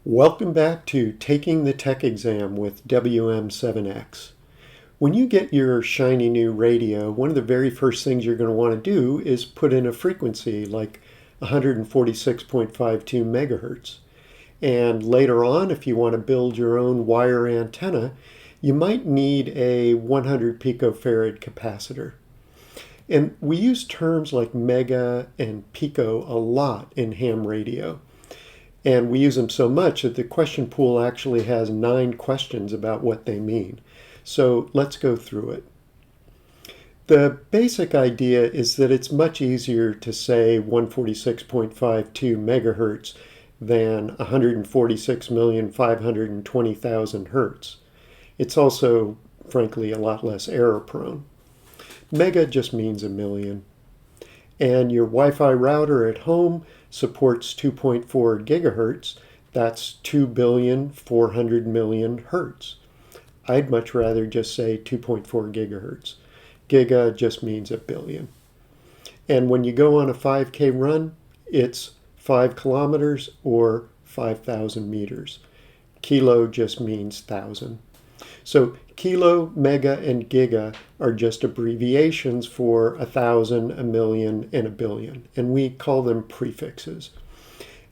Welcome back to Taking the Tech Exam with WM7X. When you get your shiny new radio, one of the very first things you're going to want to do is put in a frequency like 146.52 megahertz. And later on, if you want to build your own wire antenna, you might need a 100 picofarad capacitor. And we use terms like mega and pico a lot in ham radio. And we use them so much that the question pool actually has 9 questions about what they mean. So let's go through it. The basic idea is that it's much easier to say 146.52 megahertz than 146,520,000 hertz. It's also, frankly, a lot less error prone. Mega just means a million. And your Wi-Fi router at home supports 2.4 gigahertz. That's 2,400,000,000 hertz. I'd much rather just say 2.4 gigahertz. Giga just means a billion. And when you go on a 5K run, it's 5 kilometers or 5,000 meters. Kilo just means thousand. So kilo, mega, and giga are just abbreviations for 1,000, a million, and a billion. And we call them prefixes.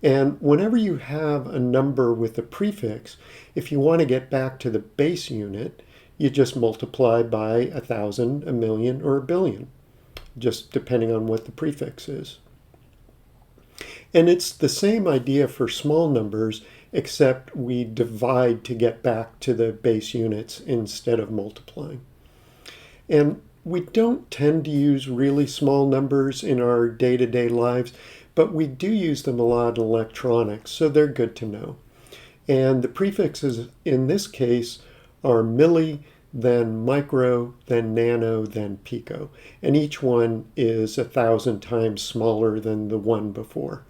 And whenever you have a number with a prefix, if you want to get back to the base unit, you just multiply by 1,000, a million, or a billion, just depending on what the prefix is. And it's the same idea for small numbers, except we divide to get back to the base units instead of multiplying. And we don't tend to use really small numbers in our day-to-day lives, but we do use them a lot in electronics, so they're good to know. And the prefixes in this case are milli, then micro, then nano, then pico. And each one is 1,000 times smaller than the one before.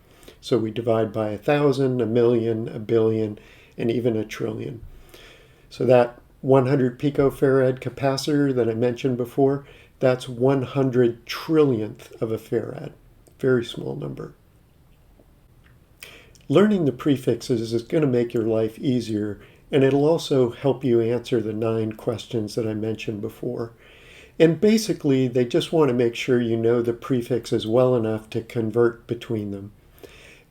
So we divide by 1,000, a million, a billion, and even a trillion. So that 100 picofarad capacitor that I mentioned before, that's 100 trillionth of a farad. Very small number. Learning the prefixes is going to make your life easier, and it'll also help you answer the 9 questions that I mentioned before. And basically, they just want to make sure you know the prefixes well enough to convert between them.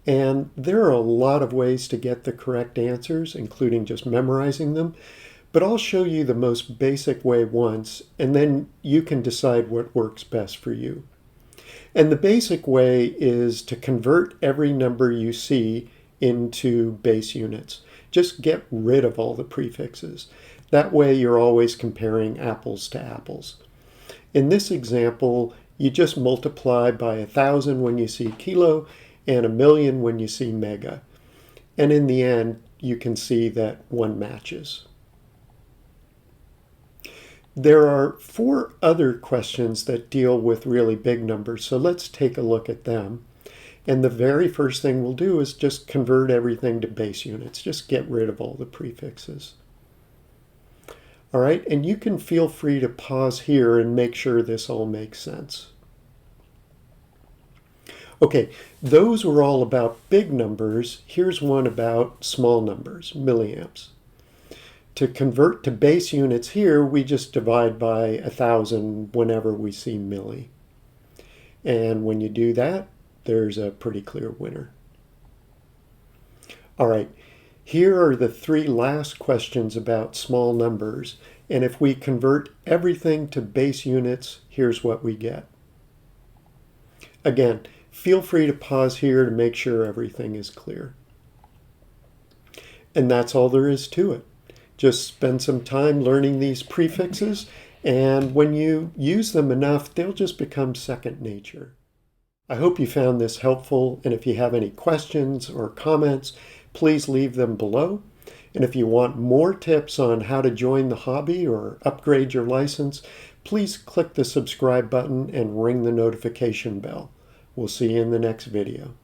And there are a lot of ways to get the correct answers, including just memorizing them. But I'll show you the most basic way once, and then you can decide what works best for you. And the basic way is to convert every number you see into base units. Just get rid of all the prefixes. That way you're always comparing apples to apples. In this example, you just multiply by 1,000 when you see kilo, and a million when you see mega. And in the end, you can see that one matches. There are 4 other questions that deal with really big numbers, so let's take a look at them. And the very first thing we'll do is just convert everything to base units. Just get rid of all the prefixes. All right, and you can feel free to pause here and make sure this all makes sense. Okay, those were all about big numbers. Here's one about small numbers, milliamps. To convert to base units here, we just divide by 1,000 whenever we see milli. And when you do that, there's a pretty clear winner. All right, here are the 3 last questions about small numbers. And if we convert everything to base units, here's what we get. Again, feel free to pause here to make sure everything is clear. And that's all there is to it. Just spend some time learning these prefixes, and when you use them enough, they'll just become second nature. I hope you found this helpful, and if you have any questions or comments, please leave them below. And if you want more tips on how to join the hobby or upgrade your license, please click the subscribe button and ring the notification bell. We'll see you in the next video.